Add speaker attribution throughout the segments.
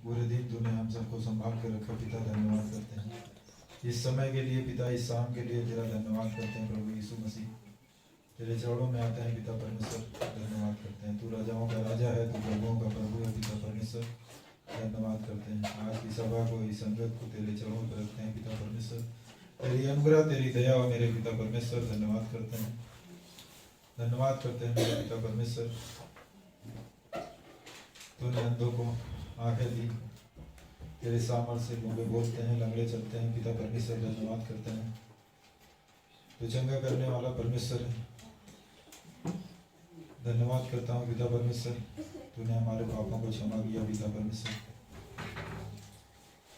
Speaker 1: पूरे दिन तूने हम सबको संभाल कर रखा पिता, धन्यवाद करते हैं इस समय के लिए पिता, इस शाम के लिए तेरा धन्यवाद करते हैं प्रभु यीशु मसीह। तेरे चरणों में आते हैं पिता परमेश्वर, धन्यवाद करते हैं। तू राजाओं का राजा है, तू प्रभुओं का प्रभु है पिता परमेश्वर, धन्यवाद करते हैं। आज की सभा को, इस संगत को तेरे चरणों पर रखते हैं पिता परमेश्वर। तेरी अनुग्रह, तेरी दया और मेरे पिता परमेश्वर, धन्यवाद करते हैं, धन्यवाद करते हैं मेरे पिता परमेश्वर। तूने अंधों को आंखें दी, तेरे सामर्थ्य से गूंगे बोलते हैं, लंगड़े चलते हैं पिता परमेश्वर, धन्यवाद करते हैं। तू चंगा करने वाला परमेश्वर है, धन्यवाद करता हूँ पिता परमेश्वर। तूने हमारे पापों को क्षमा किया पिता परमेश्वर,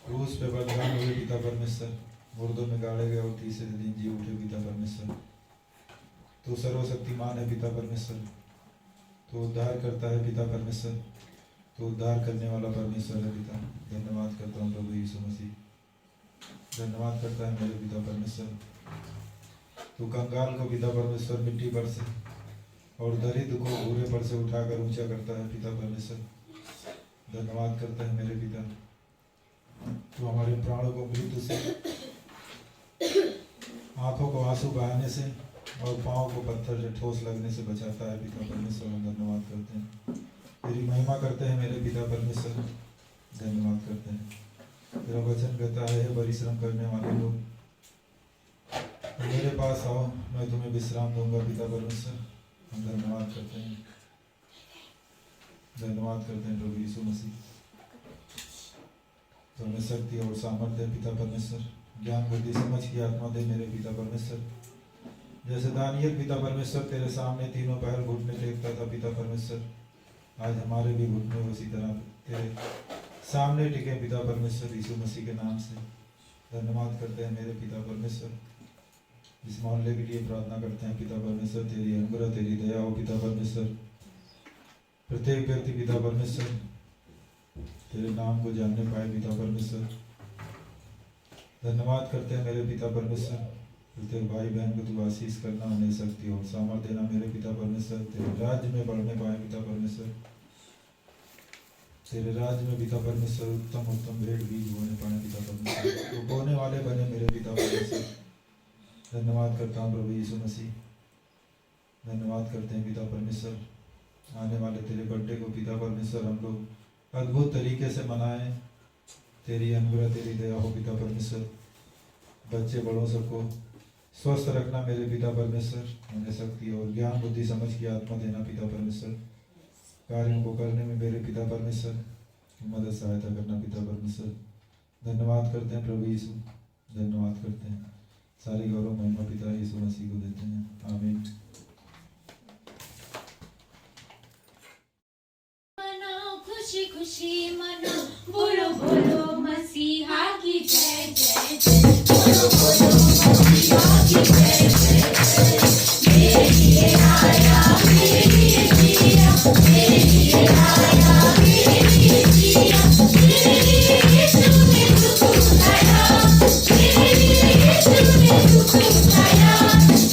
Speaker 1: क्रूस पे बलिदान हुए पिता परमेश्वर, मुर्दों में गाड़े गए और तीसरे दिन जी उठे पिता परमेश्वर। तू सर्वशक्तिमान है पिता परमेश्वर, तू उद्धार करता है पिता परमेश्वर, तू उद्धार करने वाला परमेश्वर है पिता। धन्यवाद करता हूँ प्रभु यीशु मसीह, धन्यवाद करता है मेरे पिता परमेश्वर। तू कंगाल को पिता परमेश्वर मिट्टी पर से और दरिद्र को भूरे पर से उठाकर ऊंचा करता है पिता परमेश्वर, धन्यवाद करता है मेरे पिता। तू हमारे प्राणों को मृत्यु से, आंखों को आंसू बहाने से और पाँव को पत्थर से ठोस लगने से बचाता है पिता परमेश्वर, धन्यवाद करते हैं। तेरी महिमा करते हैं मेरे पिता परमेश्वर, धन्यवाद करते हैं। तेरा वचन कहता है, परिश्रम करने वाले लोग मेरे पास आओ, मैं तुम्हें विश्राम दूंगा पिता परमेश्वर, हम धन्यवाद करते हैं, धन्यवाद करते हैं प्रभु यीशु मसीह। तो हमें शक्ति और सामर्थ्य पिता परमेश्वर, ज्ञान बुद्धि समझ की आत्मा दे मेरे पिता परमेश्वर। जैसे दानियल पिता परमेश्वर तेरे सामने तीनों पहर घुटने टेकता था पिता परमेश्वर, आज हमारे भी घुटने उसी तरह तेरे सामने टिके पिता परमेश्वर, यीशु मसीह के नाम से धन्यवाद करते हैं मेरे पिता परमेश्वर। इस मोहल्ले के लिए प्रार्थना करते हैं पिता परमेश्वर, तेरी अनुग्रह, तेरी दया हो पिता परमेश्वर। प्रत्येक व्यक्ति पिता परमेश्वर तेरे नाम को जानने पाए पिता परमेश्वर, धन्यवाद करते हैं मेरे पिता परमेश्वर। प्रत्येक भाई बहन को तू आशीष करना, उन्हें शक्ति और सामर्थ्य देना मेरे पिता परमेश्वर, तेरे राज्य में बढ़ने पाए पिता परमेश्वर, तेरे राज्य में पिता परमेश्वर उत्तम उत्तम भेड़ बीज बोने पाए पिता परमेश्वर, वो बोने वाले बने मेरे पिता परमेश्वर। धन्यवाद करता हूँ प्रभु यीशु मसीह, धन्यवाद करते हैं पिता परमेश्वर। आने वाले तेरे बर्थडे को पिता परमेश्वर हम लोग अद्भुत तरीके से मनाएं, तेरी अनुग्रह, तेरी दया हो पिता परमेश्वर। बच्चे बड़ों सबको स्वस्थ रखना मेरे पिता परमेश्वर, उन्हें शक्ति और ज्ञान बुद्धि समझ की आत्मा देना पिता परमेश्वर। कार्यों को करने में मेरे पिता परमेश्वर मदद सहायता करना पिता परमेश्वर। धन्यवाद करते हैं प्रभु यीशु, धन्यवाद करते हैं। सारी गौरव महिमा पिता यीशु मसीह को देते हैं, आमीन।
Speaker 2: मनाओ खुशी खुशी मनाओ, बोलो बोलो मसीहा की जय जय जय, बोलो बोलो मसीहा की जय जय जय। मेरे लिए आया, मेरे लिए जिया, मेरे लिए आया, मेरे लिए जिया, मेरे लिए यीशु ने दुख उठाया, मेरे लिए यीशु ने दुख उठाया,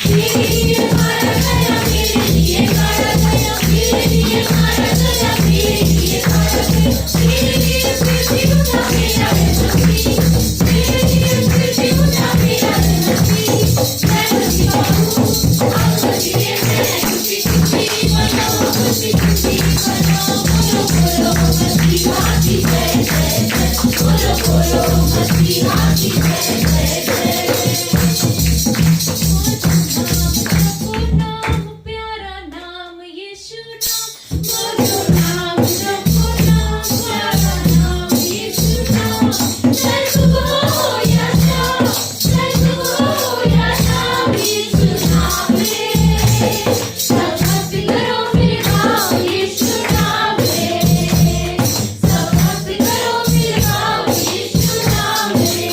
Speaker 2: मेरे लिए मारा गया, मेरे लिए मारा गया, मेरे लिए मारा गया, मेरे लिए मारा गया, मेरे लिए पृथ्वी उठा मेरा नबी, मेरे लिए पृथ्वी उठा मेरा नबी। मैं खुशी हूँ, आप खुशी हैं, खुशी खुशी मनाओ, खुशी खुशी मनाओ, बोलो बोलो मसीहा की जय जय जय, बोलो बोलो मसीहा की जय जय जय। नाम प्यारा नाम यीशु नाम, बोलो नाम रखो नाम, प्यारा नाम यीशु नाम। स्वर्ग हो या नाम, स्वर्ग हो या नाम यीशु नाम है, सब भक्ति करो मेरे गाओ यीशु नाम है, सब भक्ति करो मेरे गाओ यीशु नाम है।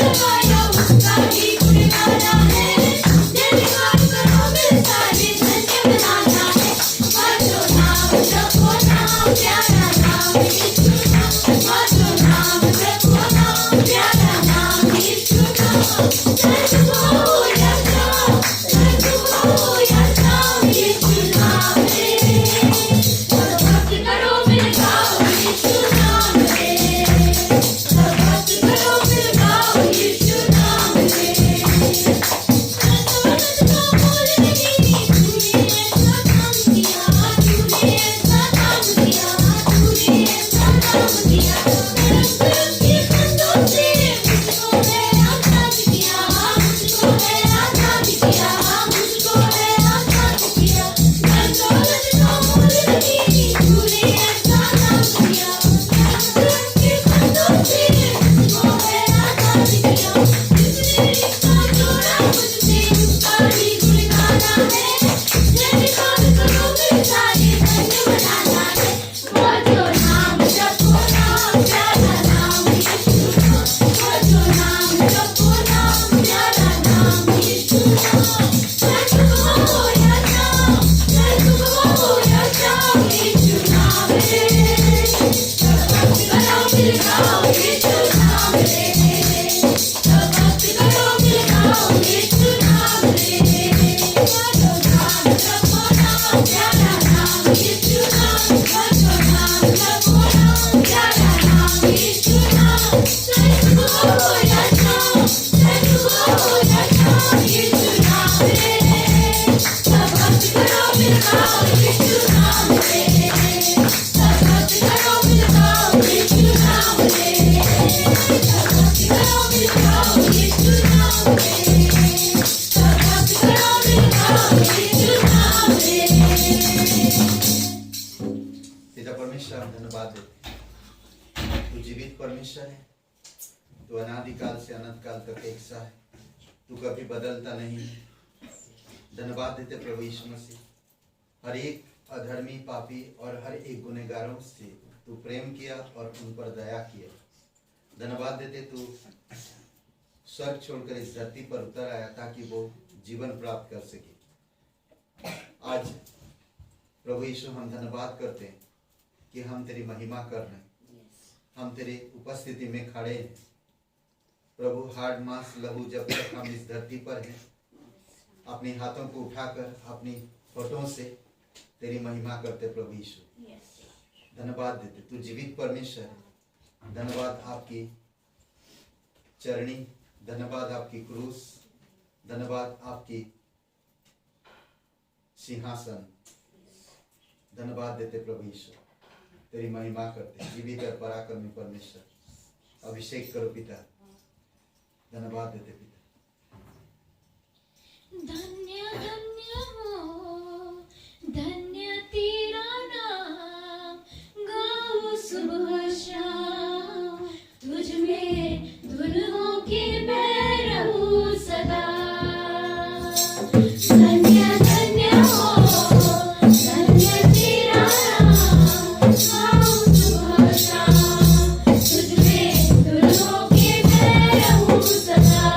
Speaker 2: लगाया उसका ही गुण गाना है। जयकार करो मेरे सारे धन्य बनाना है। भजो नाम जपो नाम प्यारा नाम यीशु नाम। भजो नाम जपो नाम प्यारा नाम यीशु नाम। जय हो यशा यीशु नाम रे। भक्ति करो मेरे गाओ यीशु नाम रे। भक्ति करो मेरे गाओ यीशु नाम रे। संत का बोल नहीं तूने ऐसा काम किया। तूने ऐसा काम किया। तूने ऐसा काम किया। धर्म के बंधों से मुझको है आजाद किया। मुझको है आजाद किया। मुझको है आजाद किया। धन दौलत का मोल नहीं तूने ऐसा काम किया। धर्म के बंधों से मुझको है आजाद किया। जिसने रिश्ता जोड़ा मुझसे उसका ही गुण गाना है। जयकार करो मेरे सारे धन्य बनाना है। भजो नाम जपो नाम प्यारा नाम यीशु नाम। भजो नाम जपो नाम प्यारा नाम यीशु नाम। जय हो यशा यीशु नाम रे। भक्ति करो मेरे गाओ यीशु नाम रे। भक्ति करो मेरे गाओ यीशु नाम रे। भजो नाम जपो नाम प्यारा नाम यीशु नाम। भजो नाम जपो नाम प्यारा नाम यीशु नाम। जय हो यशा यीशु नाम रे। भक्ति करो मेरे गाओ यीशु नाम रे। भक्ति करो मेरे गाओ यीशु नाम रे। भक्ति करो मेरे गाओ यीशु नाम रे। भक्ति करो मेरे गाओ यीशु नाम रे।
Speaker 3: पिता परमेश्वर हम धन्यवाद देते तू जीवित परमेश्वर है। तू अनादिकाल से अनंत काल तक एक सा है। तू कभी बदलता नहीं। धन्यवाद देते प्रभु यीशु मसीह। हर एक अधर्मी पापी और हर एक गुनहगारों से तू प्रेम किया और उन पर दया किया। धन्यवाद देते तू स्वर्ग छोड़कर इस धरती पर उतर आया ताकि वो जीवन प्राप्त कर सके। आज प्रभु यीशु हम धन्यवाद करते हैं कि हम तेरी महिमा कर रहे हैं। हम तेरी उपस्थिति में खड़े हैं प्रभु। हाड़ मांस लहू जब तक हम इस धरती पर हैं अपने हाथों को उठाकर अपनी होठों से तेरी महिमा करते प्रभु यीशु। धन्यवाद देते तू जीवित परमेश्वर है। धन्यवाद आपकी चरणी। धन्यवाद आपकी क्रूस। धन्यवाद आपकी सिंहासन। धन्यवाद देते प्रभु यीशु। तेरी महिमा करते जीवित और पराक्रमी परमेश्वर। अभिषेक करो पिता। धन्यवाद देते पिता।
Speaker 2: धन्य धन्य हो धन्य तेरा नाम। गाओ सुबह शाम तुझ में धुन हो के मैं रहूं सदा। धन्य धन्य हो धन्य तेरा नाम। गाओ सुबह शाम तुझ में धुन हो के मैं रहूं सदा।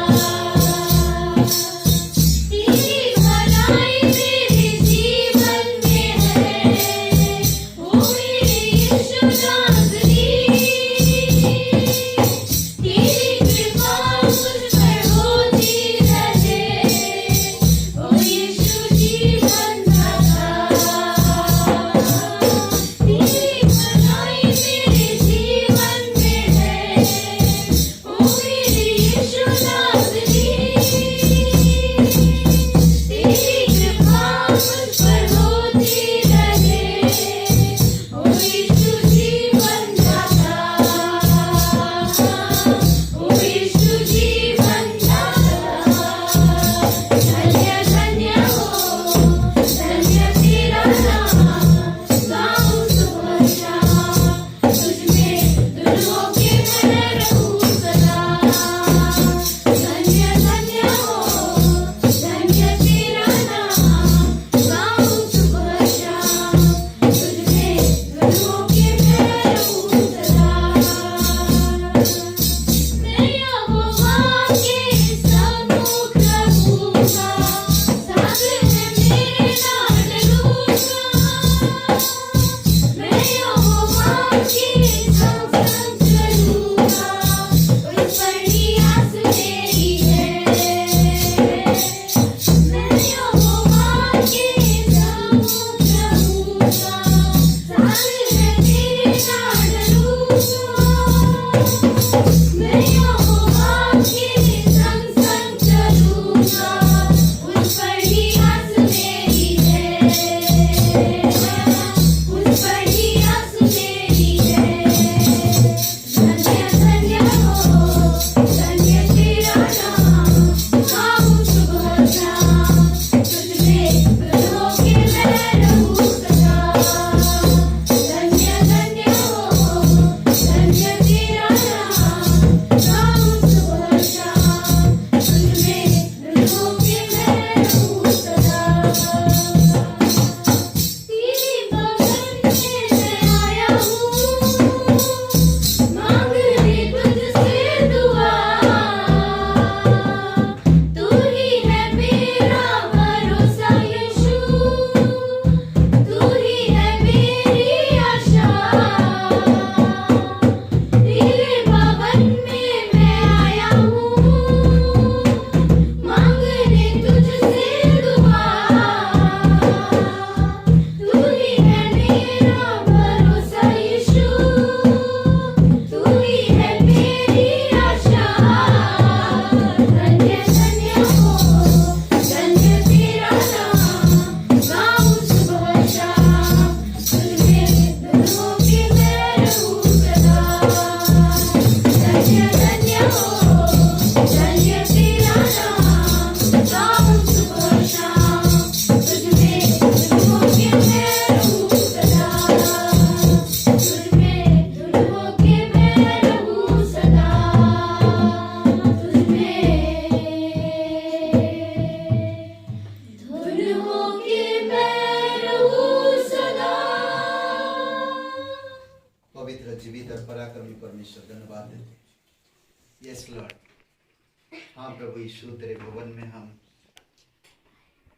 Speaker 3: हाँ प्रभु यीशु, तेरे भवन में हम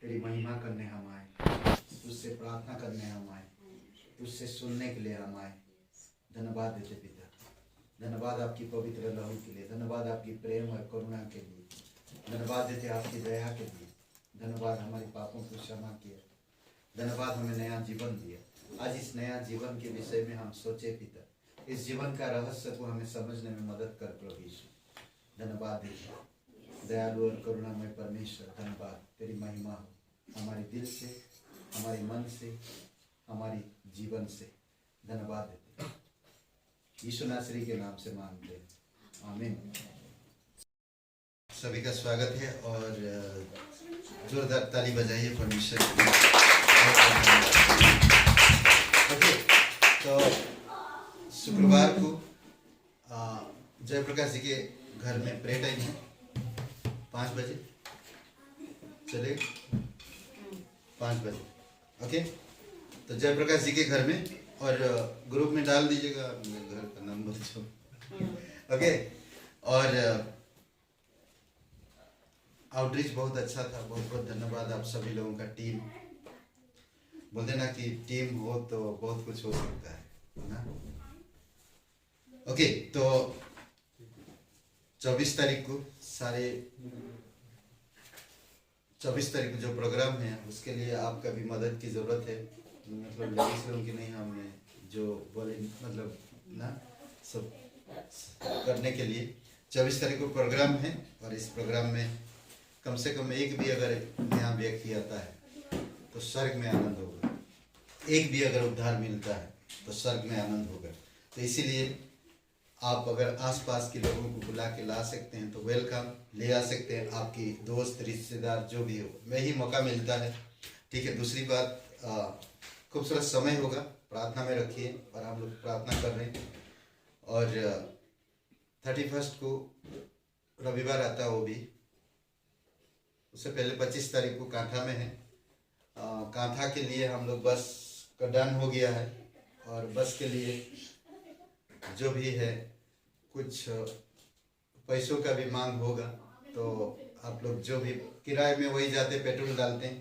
Speaker 3: तेरी महिमा करने हम आए, तुझसे प्रार्थना करने हम आए, तुझसे सुनने के लिए हम आए। धन्यवाद देते पिता, धन्यवाद आपकी पवित्र लहू के लिए, धन्यवाद आपकी प्रेम और करुणा के लिए, धन्यवाद देते आपकी दया के लिए, धन्यवाद हमारे पापों को क्षमा किया, धन्यवाद हमें नया जीवन दिया। आज इस नया जीवन के विषय में हम सोचे पिता, इस जीवन का रहस्य को हमें समझने में मदद कर प्रभु यीशु। धन्यवाद देते दयालु और करुणामय परमेश्वर, धन्यवाद, तेरी महिमा हो हमारे दिल से, हमारे मन से, हमारी जीवन से। धन्यवाद देते यीशु नासरी के नाम से मांगते हैं, आमीन। सभी का स्वागत है और जोरदार ताली बजाइए परमेश्वर के लिए। ओके, तो शुक्रवार को जयप्रकाश जी के घर में प्रे टाइम है 5 बजे, चले 5 बजे। ओके, तो जयप्रकाश जी के घर में, और ग्रुप में डाल दीजिएगा मेरे घर का नंबर जो। ओके, और आउटरीच बहुत अच्छा था, बहुत बहुत धन्यवाद आप सभी लोगों का। टीम बोलते ना कि टीम हो तो बहुत कुछ हो सकता है ना। ओके, तो 24 तारीख को जो प्रोग्राम है उसके लिए आपका भी मदद की जरूरत है, मतलब लेडीज लोगों की नहीं, हमने जो बोले मतलब ना सब करने के लिए 24 तारीख को प्रोग्राम है। और इस प्रोग्राम में कम से कम एक भी अगर नया व्यक्ति आता है तो स्वर्ग में आनंद होगा, एक भी अगर उद्धार मिलता है तो स्वर्ग में आनंद होगा। तो इसीलिए आप अगर आसपास के लोगों को बुला के ला सकते हैं तो वेलकम, ले आ सकते हैं, आपकी दोस्त रिश्तेदार जो भी हो, में ही मौका मिलता है। ठीक है, दूसरी बात, खूबसूरत समय होगा, प्रार्थना में रखिए, और हम लोग प्रार्थना कर रहे हैं। और 31 को रविवार आता है, वो भी उससे पहले 25 तारीख को कांठा में है। कांठा के लिए हम लोग बस का डन हो गया है, और बस के लिए जो भी है कुछ पैसों का भी मांग होगा, तो आप लोग जो भी किराए में वही जाते पेट्रोल डालते हैं,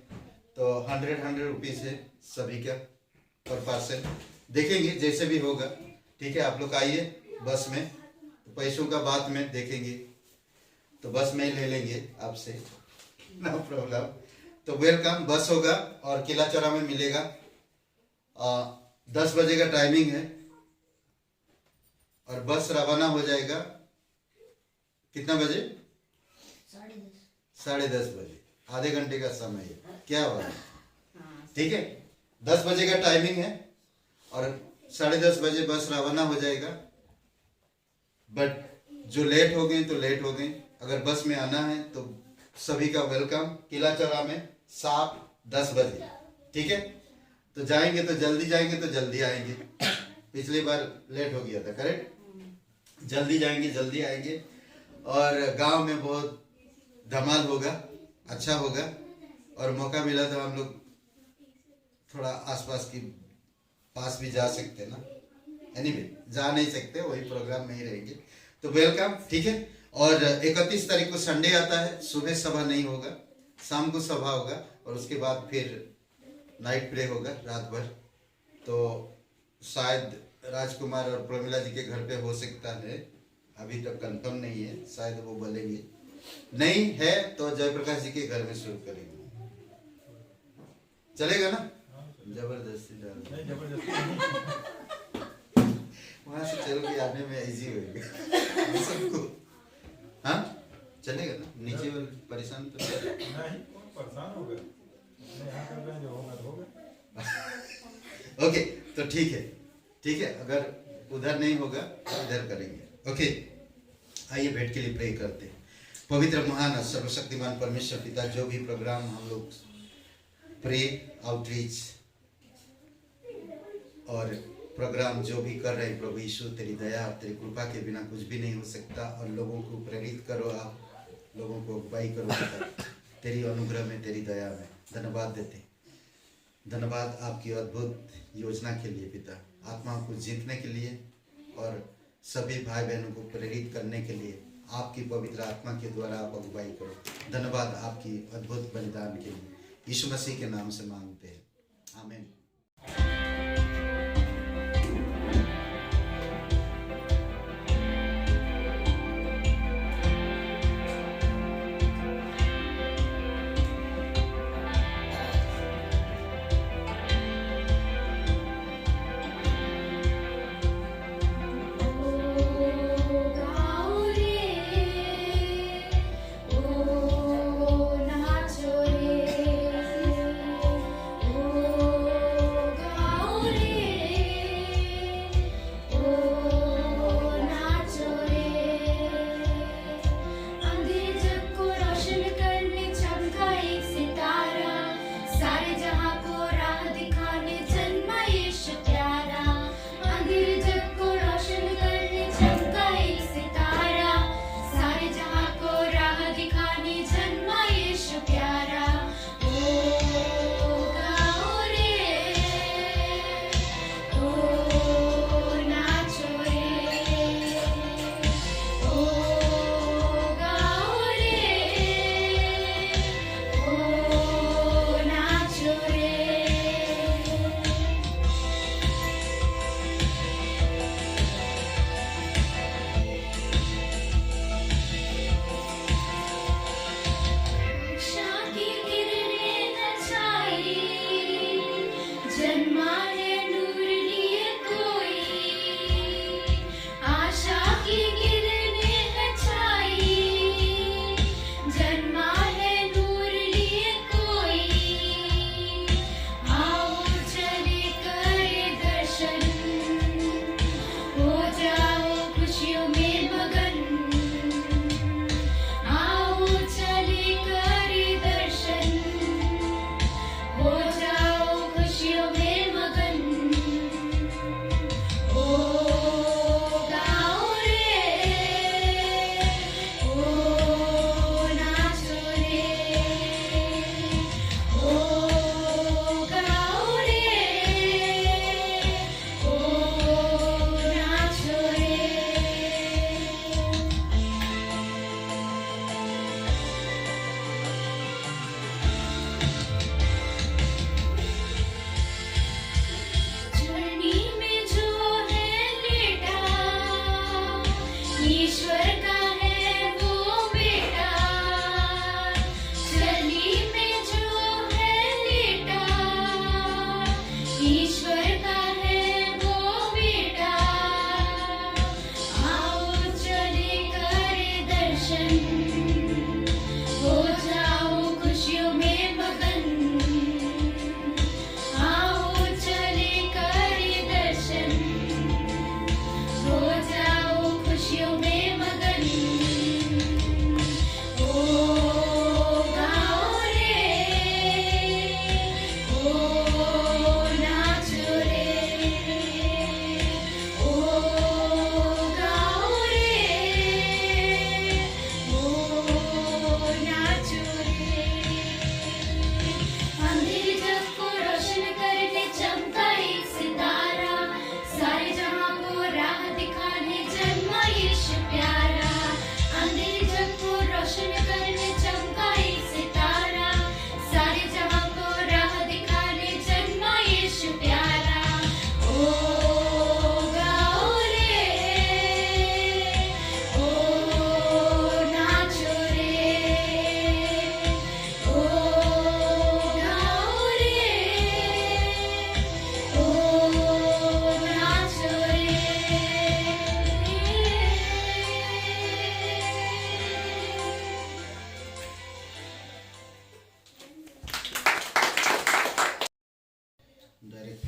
Speaker 3: तो 100 रुपीज़ है सभी का पर पर्सन, देखेंगे जैसे भी होगा। ठीक है, आप लोग आइए बस में, तो पैसों का बाद में देखेंगे, तो बस में ही ले लेंगे आपसे, नो प्रॉब्लम। तो वेलकम, बस होगा और किला चौरा में मिलेगा। 10 बजे का टाइमिंग है और बस रवाना हो जाएगा कितना बजे? 10:30 बजे, आधे घंटे का समय है, क्या हुआ? ठीक है, 10 बजे का टाइमिंग है और 10:30 बजे बस रवाना हो जाएगा। बट जो लेट हो गए तो लेट हो गए, अगर बस में आना है तो सभी का वेलकम, किला चौरा में 10 बजे। ठीक है, तो जाएंगे तो जल्दी जाएंगे तो जल्दी आएंगे, पिछली बार लेट हो गया था, करेक्ट? जल्दी जाएंगे जल्दी आएंगे, और गांव में बहुत धमाल होगा, अच्छा होगा। और मौका मिला तो हम लोग थोड़ा आसपास की पास भी जा सकते हैं ना, एनीवे जा नहीं सकते, वही प्रोग्राम में ही रहेंगे, तो वेलकम। ठीक है, और 31 तारीख को संडे आता है, सुबह सभा नहीं होगा, शाम को सभा होगा, और उसके बाद फिर नाइट प्रे होगा रात भर। तो शायद राजकुमार और प्रमिला जी के घर पे हो सकता है, अभी तक कंफर्म नहीं है, शायद वो बोलेंगे, नहीं है तो जयप्रकाश जी के घर में शुरू करेंगे, चलेगा ना? जबरदस्ती
Speaker 1: नहीं, जबरदस्ती नहीं।
Speaker 3: वहां से चल के आने में इजी होगा सबको। हाँ, चलेगा ना? नीचे वाले परेशान तो
Speaker 1: नहीं, कौन परेशान होगा? यहाँ कर रहे हैं, जो होगा तो होगा।
Speaker 3: ओके, तो ठीक है, ठीक है, अगर उधर नहीं होगा तो इधर करेंगे। ओके, आइए बैठ के लिए प्रे करते हैं। पवित्र महान सर्वशक्तिमान परमेश्वर पिता, जो भी प्रोग्राम हम लोग प्रे आउटरीच और प्रोग्राम जो भी कर रहे हैं, प्रभु यीशु तेरी दया और तेरी कृपा के बिना कुछ भी नहीं हो सकता। और लोगों को प्रेरित करो, आप लोगों को अगुवाई करो पिता, तेरी अनुग्रह में, तेरी दया में। धन्यवाद देते, धन्यवाद आपकी अद्भुत योजना के लिए पिता, आत्माओं को जीतने के लिए और सभी भाई बहनों को प्रेरित करने के लिए आपकी पवित्र आत्मा के द्वारा आप अगुवाई करो। धन्यवाद आपकी अद्भुत बलिदान के लिए, यीशु मसीह के नाम से मांगते हैं, आमीन।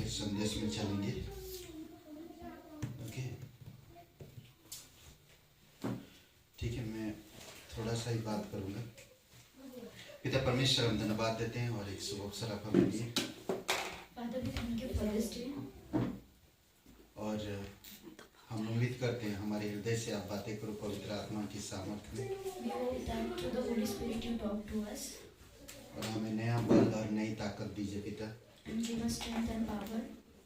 Speaker 3: संदेश में चलेंगे। ओके, ठीक है, मैं थोड़ा सा ही बात करूंगा। पिता परमेश्वर, हम धन्यवाद देते हैं और एक शुभ अवसर आप हमें दिए और हम उम्मीद करते हैं हमारे हृदय से आप बातें करो पवित्र आत्मा की सामर्थ्य में, और हमें नया बल और नई ताकत दीजिए पिता,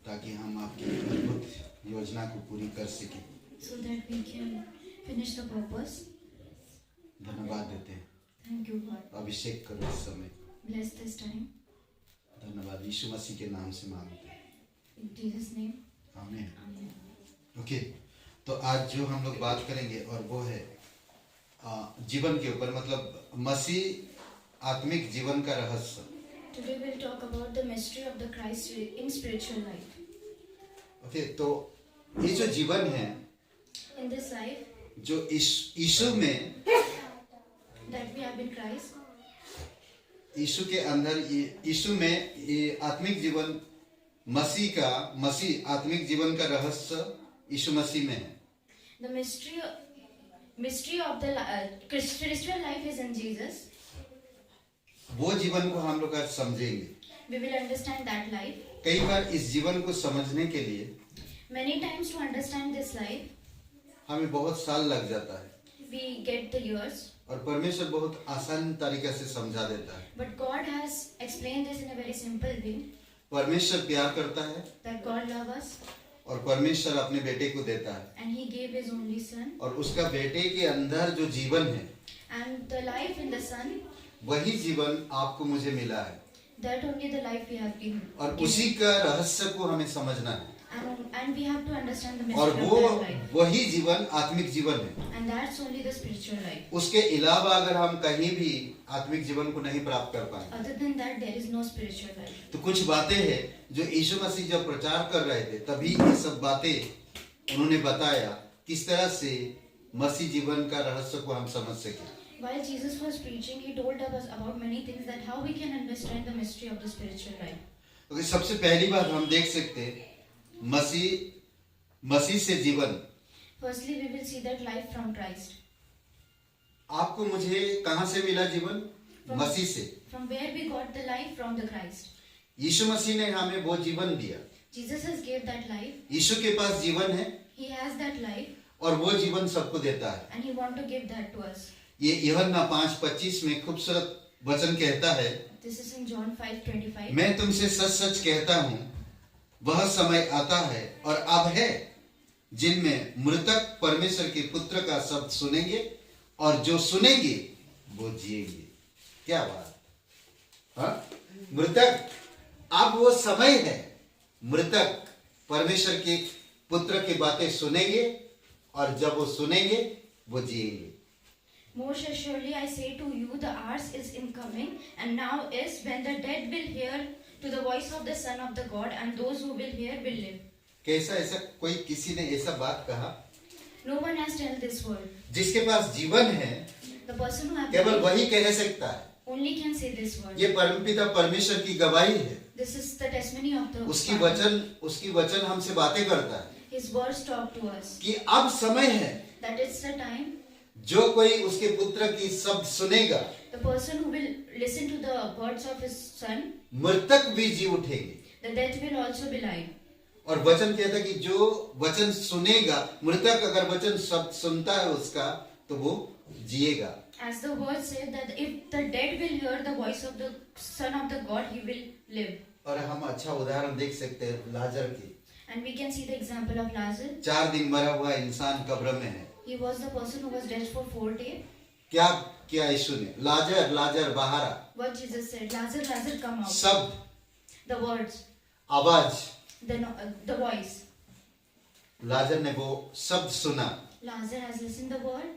Speaker 3: ताकि हम आपकी अद्भुत योजना को पूरी कर सकें। धन्यवाद देते हैं।
Speaker 2: Thank you, God.
Speaker 3: अभिषेक करो इस समय।
Speaker 2: Bless this time.
Speaker 3: धन्यवाद यीशु मसीह के नाम से मांगते हैं,
Speaker 2: In Jesus' name.
Speaker 3: आमीन।
Speaker 2: Amen.
Speaker 3: ओके, तो आज जो हम लोग बात करेंगे और वो है जीवन के ऊपर, मतलब मसीह आत्मिक जीवन का रहस्य।
Speaker 2: Today we'll talk about the mystery of the Christ in spiritual life.
Speaker 3: Okay, तो ये जो जीवन है,
Speaker 2: In this life
Speaker 3: जो यीशु में,
Speaker 2: that we have in Christ,
Speaker 3: यीशु के अंदर, यीशु में ये आत्मिक जीवन, मसीह आत्मिक जीवन का रहस्य यीशु मसीह में है।
Speaker 2: the mystery of the spiritual life is in Jesus.
Speaker 3: वो जीवन को हम लोग आज समझेंगे।
Speaker 2: We will understand that life.
Speaker 3: कई बार इस जीवन को समझने के लिए
Speaker 2: Many times to understand this life,
Speaker 3: हमें बहुत साल लग जाता है,
Speaker 2: we get the years,
Speaker 3: और परमेश्वर बहुत आसान तरीके से समझा देता है।
Speaker 2: but God has explained this in a very simple way.
Speaker 3: परमेश्वर प्यार करता है
Speaker 2: That God loves us
Speaker 3: और परमेश्वर अपने बेटे को देता है,
Speaker 2: and He gave His only Son,
Speaker 3: और उसका बेटे के अंदर जो जीवन है,
Speaker 2: and the life in the Son,
Speaker 3: वही जीवन आपको मुझे मिला है,
Speaker 2: that only the life we have been
Speaker 3: और
Speaker 2: given.
Speaker 3: उसी का रहस्य को हमें समझना है,
Speaker 2: And we have to understand the
Speaker 3: और
Speaker 2: mystery
Speaker 3: वो
Speaker 2: of that life.
Speaker 3: वही जीवन आत्मिक जीवन है।
Speaker 2: And that's only the spiritual life.
Speaker 3: उसके अलावा अगर हम कहीं भी आत्मिक जीवन को नहीं प्राप्त कर पाए,
Speaker 2: Other than that, there is no spiritual life.
Speaker 3: तो कुछ बातें हैं जो यीशु मसीह जब प्रचार कर रहे थे, तभी ये सब बातें उन्होंने बताया, किस तरह से मसीह जीवन का रहस्य को हम समझ सके।
Speaker 2: While Jesus was preaching, He told us about many things, that how we can understand the mystery of the spiritual life.
Speaker 3: तो सबसे पहली बात हम देख सकते हैं, मसीह से जीवन।
Speaker 2: Firstly, we will see that life from Christ.
Speaker 3: आपको मुझे कहां से मिला जीवन? मसीह से।
Speaker 2: From where we got the life? From the Christ.
Speaker 3: यीशु मसीह ने हमें वो जीवन दिया।
Speaker 2: Jesus has gave that life.
Speaker 3: यीशु के पास जीवन है,
Speaker 2: He has that life,
Speaker 3: और वो जीवन सबको देता है।
Speaker 2: and He want to give that to us.
Speaker 3: ये यूहन्ना 5:25 में खूबसूरत वचन कहता है,
Speaker 2: This is in John 5:25.
Speaker 3: मैं तुमसे सच सच कहता हूँ, वह समय आता है और अब है, जिनमें मृतक परमेश्वर के पुत्र का शब्द सुनेंगे, और जो सुनेंगे वो जिएंगे। क्या बात, हाँ? मृतक, अब वो समय है, मृतक परमेश्वर के पुत्र की बातें सुनेंगे, और जब वो सुनेंगे वो जिएंगे।
Speaker 2: Most assuredly I say to you, the hours is incoming, and now is, when the dead will hear to the voice of the Son of the God, and those who will hear will live.
Speaker 3: कैसा ऐसा कोई किसी ने ऐसा बात कहा?
Speaker 2: No one has told this word.
Speaker 3: जिसके पास जीवन है
Speaker 2: The person who has
Speaker 3: केवल
Speaker 2: life
Speaker 3: वही कह सकता है।
Speaker 2: only can say this word.
Speaker 3: ये परमपिता परमेश्वर की गवाही है।
Speaker 2: This is the testimony of the
Speaker 3: उसकी
Speaker 2: Father.
Speaker 3: वचन हमसे बातें करता है
Speaker 2: His words talk to us.
Speaker 3: कि अब समय है,
Speaker 2: That it's the time.
Speaker 3: जो कोई उसके पुत्र की शब्द सुनेगा,
Speaker 2: The person who will listen to the words of his Son,
Speaker 3: मृतक भी जी उठेंगे।
Speaker 2: the dead will also be alive.
Speaker 3: और वचन कहता है कि जो वचन सुनेगा, मृतक अगर वचन शब्द सुनता है उसका, तो वो जिएगा।
Speaker 2: As the word said, that if the dead will hear the voice of the Son of the God, he will live.
Speaker 3: और हम अच्छा उदाहरण देख सकते हैं लाजर की।
Speaker 2: And we can see the example of Lazarus.
Speaker 3: 4 दिन मरा हुआ इंसान कब्र में है।
Speaker 2: He was the person who was dead for 4 days.
Speaker 3: क्या किया यीशु ने? लाजर लाजर बाहर आ।
Speaker 2: What Jesus said, Lazarus, Lazarus, come out.
Speaker 3: शब्द,
Speaker 2: The words,
Speaker 3: आवाज,
Speaker 2: the voice.
Speaker 3: लाजर ने वो शब्द सुना
Speaker 2: Lazarus has listened the word,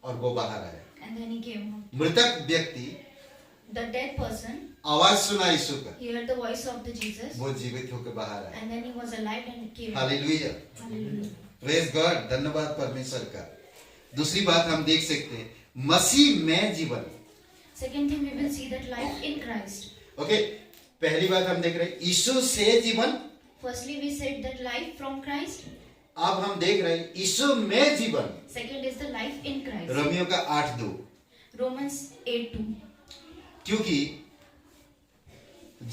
Speaker 3: और वो बाहर आया।
Speaker 2: and then he came out.
Speaker 3: मृतक व्यक्ति
Speaker 2: The dead person
Speaker 3: आवाज सुना यीशु का,
Speaker 2: heard the voice of the Jesus,
Speaker 3: वो जीवित होकर बाहर आया।
Speaker 2: and then he was alive and came out.
Speaker 3: Hallelujah,
Speaker 2: Hallelujah.
Speaker 3: Praise God, धन्यवाद परमेश्वर का। दूसरी बात हम देख सकते हैं, मसीह में जीवन।
Speaker 2: Second thing, we will see that life in Christ.
Speaker 3: Okay, पहली बात हम देख रहे हैं यीशु से जीवन।
Speaker 2: Firstly, we said that life from Christ.
Speaker 3: अब हम देख रहे हैं यीशु में जीवन।
Speaker 2: Second is the life in Christ.
Speaker 3: Romeo का 8:2।
Speaker 2: Romans 8:2.
Speaker 3: क्योंकि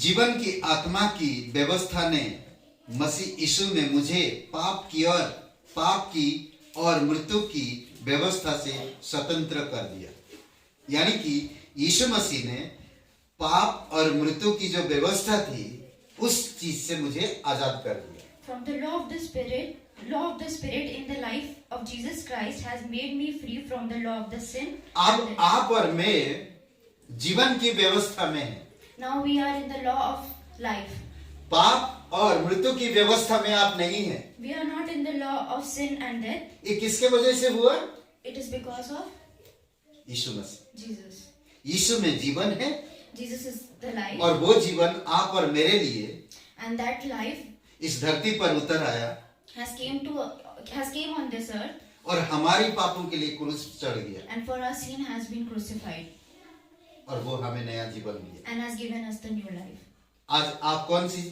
Speaker 3: जीवन की आत्मा की व्यवस्था ने मसीह यीशु में मुझे पाप की और मृत्यु की व्यवस्था से स्वतंत्र कर दिया। यानी कि यीशु मसीह ने पाप और मृत्यु की जो व्यवस्था थी, उस चीज से मुझे आजाद कर दिया।
Speaker 2: From the law of the Spirit, law of the Spirit in the life of Jesus Christ has made me free from the law of the sin.
Speaker 3: अब आप और मैं जीवन की व्यवस्था में हैं।
Speaker 2: Now we are in the law of life.
Speaker 3: पाप और मृत्यु की व्यवस्था में आप नहीं हैं।
Speaker 2: We are not in the law of sin and death.
Speaker 3: ये किसके वजह से हुआ?
Speaker 2: It is because of
Speaker 3: Yeshu Masih.
Speaker 2: Jesus.
Speaker 3: यीशु में जीवन है
Speaker 2: Jesus is the life.
Speaker 3: और वो जीवन आप और मेरे लिए
Speaker 2: And that life
Speaker 3: इस धरती पर उतर आया
Speaker 2: has came on this earth,
Speaker 3: और हमारी पापों के लिए क्रूस चढ़ गया
Speaker 2: and for our sin has been crucified
Speaker 3: और वो हमें नया जीवन दिया।
Speaker 2: and has given us the new life.
Speaker 3: आज आप कौन सी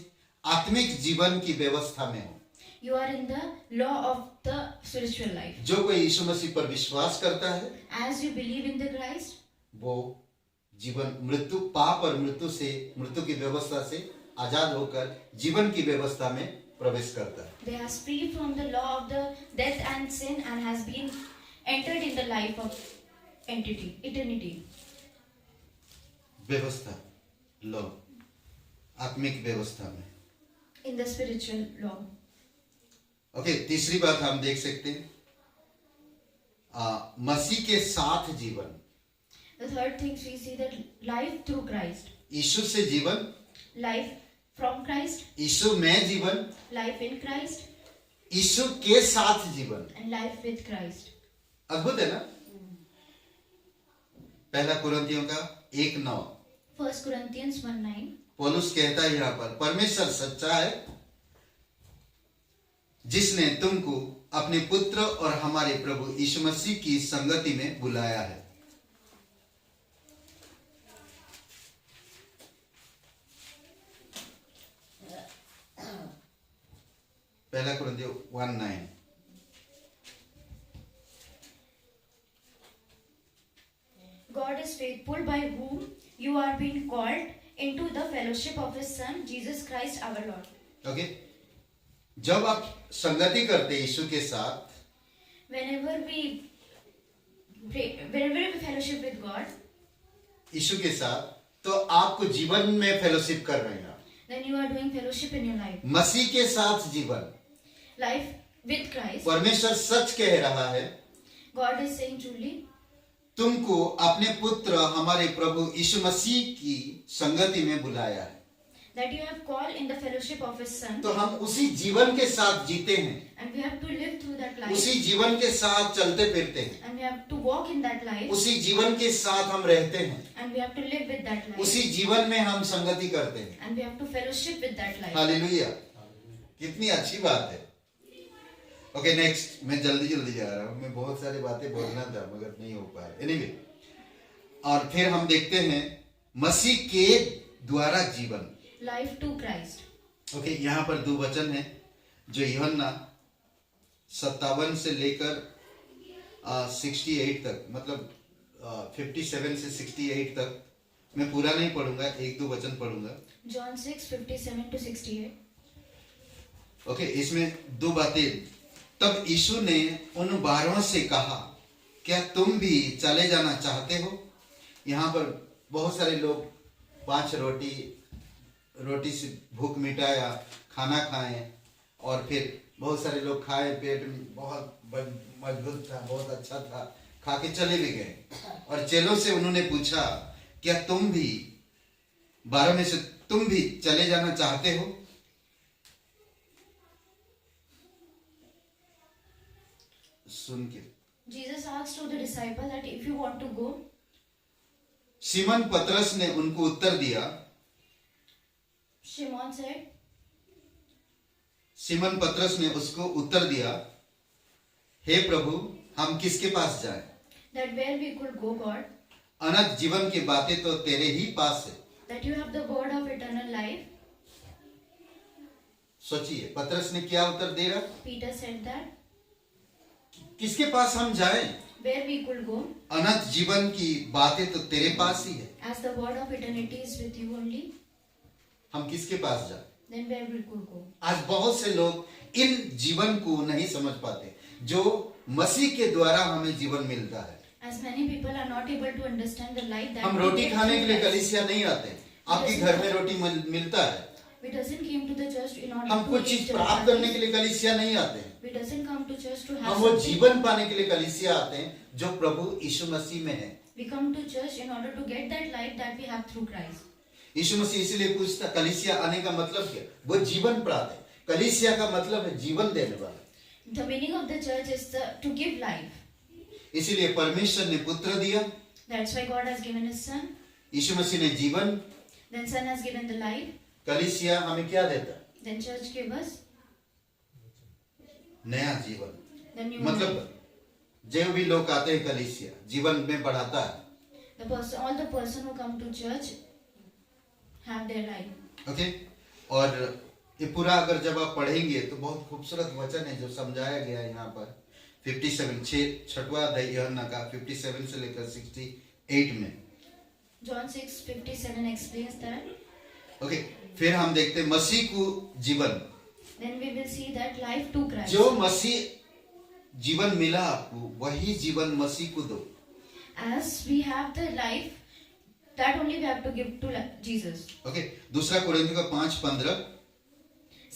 Speaker 3: आत्मिक जीवन की व्यवस्था में हो?
Speaker 2: You are in the law of the spiritual life.
Speaker 3: जो कोई यीशु मसीह पर विश्वास करता है
Speaker 2: As you believe in the Christ,
Speaker 3: वो जीवन मृत्यु पाप और मृत्यु की व्यवस्था से आजाद होकर जीवन की व्यवस्था में प्रवेश करता है।
Speaker 2: they are free from the law of the death and sin and has been entered in the life of eternity.
Speaker 3: व्यवस्था लॉ आत्मिक व्यवस्था में।
Speaker 2: In the spiritual law.
Speaker 3: Okay, तीसरी बात हम देख सकते हैं मसीह के साथ जीवन।
Speaker 2: The third thing we see that life through Christ.
Speaker 3: यीशु से जीवन,
Speaker 2: Life from Christ,
Speaker 3: यीशु में जीवन,
Speaker 2: life in Christ,
Speaker 3: यीशु के साथ जीवन।
Speaker 2: and life with Christ.
Speaker 3: अद्भुत है ना? पहला कुरिन्थियों का 1:9
Speaker 2: 1 Corinthians 1:9.
Speaker 3: पौलुस कहता है यहाँ पर, परमेश्वर सच्चा है जिसने तुमको अपने पुत्र और हमारे प्रभु यीशु मसीह की संगति में बुलाया है। पहला कुरिन्थियों 1:9
Speaker 2: God is faithful, by whom you are being called into the fellowship of His Son, Jesus Christ our Lord.
Speaker 3: Okay, जब आप संगति करते यीशु के साथ,
Speaker 2: Whenever we fellowship with God,
Speaker 3: यीशु के साथ, तो आपको जीवन में फेलोशिप कर रहे हैं आप।
Speaker 2: then you are doing fellowship in your life.
Speaker 3: मसीह के साथ जीवन।
Speaker 2: Life with Christ.
Speaker 3: परमेश्वर सच कह रहा है,
Speaker 2: God is saying truly,
Speaker 3: तुमको अपने पुत्र हमारे प्रभु यीशु मसीह की संगति में बुलाया है।
Speaker 2: that you have called in the fellowship of His Son,
Speaker 3: तो हम उसी जीवन के साथ जीते हैं,
Speaker 2: and we have to live through that life,
Speaker 3: उसी जीवन के साथ चलते फिरते हैं,
Speaker 2: and we have to walk in that life,
Speaker 3: उसी जीवन के साथ हम रहते हैं,
Speaker 2: and we have to live with that life,
Speaker 3: उसी जीवन में हम संगति करते हैं।
Speaker 2: and we have to fellowship with that life.
Speaker 3: Hallelujah, कितनी अच्छी बात है। Okay, next. मैं जल्दी जा रहा हूँ, मैं बहुत सारी बातें बोलना था मगर नहीं हो पाया। एनीवे, और फिर हम देखते हैं मसीह के द्वारा जीवन।
Speaker 2: Life to Christ.
Speaker 3: ओके, यहाँ पर 2 वचन हैं जो यूहन्ना 57 से लेकर 68 तक, मतलब 57 से 68 तक। मैं पूरा नहीं पढ़ूंगा, 1-2 वचन पढ़ूंगा।
Speaker 2: John 6:57 to 68.
Speaker 3: ओके, इसमें 2 बातें। तब यीशु ने उन 12 से कहा, क्या तुम भी चले जाना चाहते हो? यहाँ पर बहुत सारे लोग 5 रोटी से भूख मिटाया, खाना खाए, और फिर बहुत सारे लोग खाए, पेट बहुत मजबूत था, बहुत अच्छा था, खा के चले भी गए। और चेलों से उन्होंने पूछा, क्या तुम भी 12 में से तुम भी चले जाना चाहते हो? सुन के
Speaker 2: Jesus asked to the disciple that if you want to go,
Speaker 3: Simon पतरस ने उनको उत्तर दिया,
Speaker 2: Shimon said,
Speaker 3: सिमोन पतरस ने उसको उत्तर दिया, हे प्रभु, हम किसके पास जाएं?
Speaker 2: that where we could go, God,
Speaker 3: अनंत जीवन की बातें तो तेरे ही पास है।
Speaker 2: that you have the word of eternal life.
Speaker 3: सोचिए पतरस ने क्या उत्तर दे रहा,
Speaker 2: Peter said that
Speaker 3: किसके पास हम जाएं?
Speaker 2: where we could go,
Speaker 3: अनंत जीवन की बातें तो तेरे पास ही है,
Speaker 2: as the word of eternity is with you only,
Speaker 3: हम किसके पास जाएं?
Speaker 2: then where we could go.
Speaker 3: आज बहुत से लोग इन जीवन को नहीं समझ पाते जो मसीह के द्वारा हमें जीवन मिलता है।
Speaker 2: As many people are not able to understand the life that
Speaker 3: हम
Speaker 2: we
Speaker 3: रोटी
Speaker 2: get
Speaker 3: खाने के
Speaker 2: through
Speaker 3: लिए
Speaker 2: Christ.
Speaker 3: कलीसिया नहीं आते, आपके घर में रोटी मिलता है।
Speaker 2: We doesn't came to the church in order
Speaker 3: हम
Speaker 2: to
Speaker 3: कुछ
Speaker 2: eat
Speaker 3: चीज
Speaker 2: the
Speaker 3: प्राप्त करने
Speaker 2: Sundays.
Speaker 3: के लिए कलीसिया नहीं आते हैं।
Speaker 2: We doesn't come to church to have
Speaker 3: हम वो
Speaker 2: something.
Speaker 3: जीवन पाने के लिए कलीसिया आते हैं जो प्रभु यीशु मसीह में है।
Speaker 2: We come to church in order to get that life that we have through Christ.
Speaker 3: यीशु मसीह इसीलिए पूछता कलीसिया आने का मतलब क्या? वो जीवन प्राप्त है। कलीसिया का मतलब है जीवन देने वाला।
Speaker 2: The meaning of the church is to give life.
Speaker 3: इसीलिए परमेश्वर ने पुत्र दिया,
Speaker 2: That's why God has given His Son.
Speaker 3: यीशु मसीह ने जीवन,
Speaker 2: Then Son has given the life.
Speaker 3: कलीसिया हमें क्या देता?
Speaker 2: Then church gave us
Speaker 3: नया जीवन।
Speaker 2: the new
Speaker 3: मतलब
Speaker 2: life.
Speaker 3: जो भी लोग आते हैं कलीसिया जीवन में बढ़ाता है।
Speaker 2: All the person who come to church have their life.
Speaker 3: Okay, और ये पूरा अगर जब आप पढ़ेंगे तो बहुत खूबसूरत वचन है जो समझाया गया है यहाँ पर 57 छठवां अध्याय यूहन्ना का 57 से लेकर 68 में।
Speaker 2: John 6:57 explains that.
Speaker 3: ओके, फिर हम देखते हैं मसीह को जीवन।
Speaker 2: Then we will see that life to Christ.
Speaker 3: जो मसीह जीवन मिला आपको वही जीवन मसीह को दो।
Speaker 2: As we have the life, that only we have to give to Jesus.
Speaker 3: Okay, दूसरा कोरिन्थियों का 5:15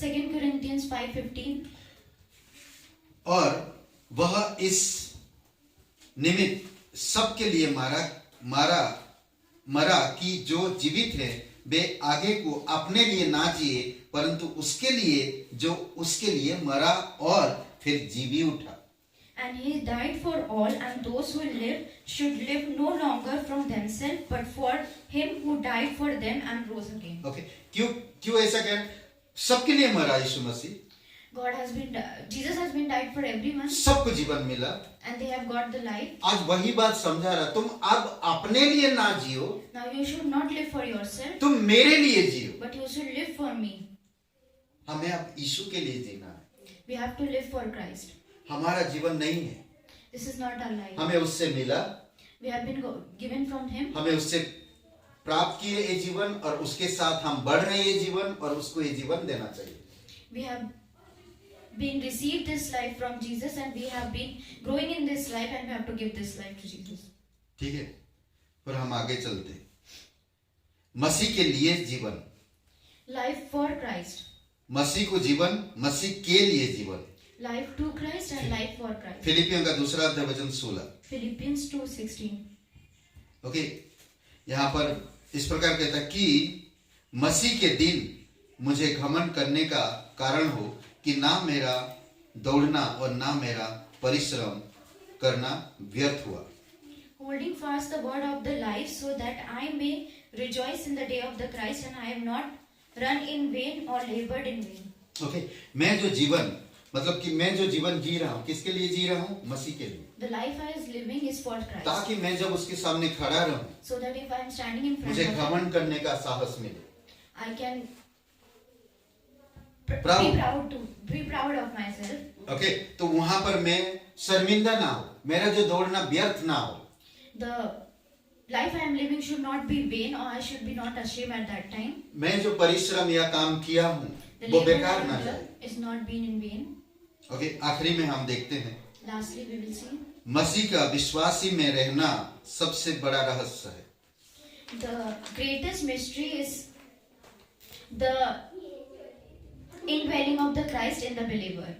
Speaker 2: 2 Corinthians 5:15.
Speaker 3: और वह इस निमित्त सबके लिए मरा कि जो जीवित है वे आगे को अपने लिए ना जिए परंतु उसके लिए जो उसके लिए मरा और फिर जीवी उठा।
Speaker 2: And He died for all, and those who live should live no longer from themselves, but for Him who died for them and rose again.
Speaker 3: Okay, क्यों ऐसा कह? सबके लिए मरा यीशु मसीह।
Speaker 2: Jesus has been died for everyone,
Speaker 3: सबको जीवन मिला।
Speaker 2: and they have got the life.
Speaker 3: आज वही बात समझा रहा, तुम अब अपने लिए ना जियो,
Speaker 2: Now you should not live for yourself,
Speaker 3: तुम मेरे लिए जियो।
Speaker 2: but you should live for me.
Speaker 3: हमें अब यीशु के लिए जीना है।
Speaker 2: We have to live for Christ.
Speaker 3: हमारा जीवन नहीं है,
Speaker 2: This is not our life.
Speaker 3: हमें उससे मिला,
Speaker 2: We have been given from Him.
Speaker 3: हमें उससे प्राप्त किए ये जीवन और उसके साथ हम बढ़ रहे ये जीवन और उसको ये जीवन देना चाहिए।
Speaker 2: We have been received this life from Jesus, and we have been growing in this life, and we have to give this life to Jesus.
Speaker 3: ठीक है, फिर हम आगे चलते हैं। मसीह के लिए जीवन,
Speaker 2: Life for Christ.
Speaker 3: मसीह को जीवन, मसीह के लिए जीवन।
Speaker 2: Life to Christ and life for Christ.
Speaker 3: फिलिपियों का दूसरा अध्याय वचन 16।
Speaker 2: Philippians 2:16.
Speaker 3: ओके, यहाँ पर इस प्रकार कहता कि मसीह के दिन मुझे घमंड करने का कारण हो कि ना मेरा दौड़ना और ना मेरा परिश्रम करना व्यर्थ हुआ।
Speaker 2: Holding fast the word of the life, so that I may rejoice in the day of the Christ, and I have not run in vain or labored in vain.
Speaker 3: Okay, मैं जो जीवन मतलब कि मैं जो जीवन जी रहा हूँ किसके लिए जी रहा हूँ? मसीह के लिए।
Speaker 2: The life I is living is for Christ.
Speaker 3: ताकि मैं जब उसके सामने खड़ा रहूं
Speaker 2: So that if I am standing in front
Speaker 3: मुझे
Speaker 2: of Him,
Speaker 3: घमंड करने का साहस मिले।
Speaker 2: I can
Speaker 3: Proud.
Speaker 2: be proud of myself.
Speaker 3: Okay, तो वहां पर मैं शर्मिंदा ना हो, मेरा जो दौड़ना व्यर्थ ना हो।
Speaker 2: The life I am living should not be vain, or I should be not ashamed at that time.
Speaker 3: मैं जो परिश्रम या काम किया हूँ
Speaker 2: The
Speaker 3: वो
Speaker 2: labor
Speaker 3: बेकार
Speaker 2: I
Speaker 3: ना
Speaker 2: have
Speaker 3: जाए।
Speaker 2: done is not been in vain.
Speaker 3: Okay, आखिरी में हम देखते हैं
Speaker 2: Lastly, we will see
Speaker 3: मसीह का विश्वासी में रहना सबसे बड़ा रहस्य है।
Speaker 2: the greatest mystery is the indwelling of the Christ in the believer.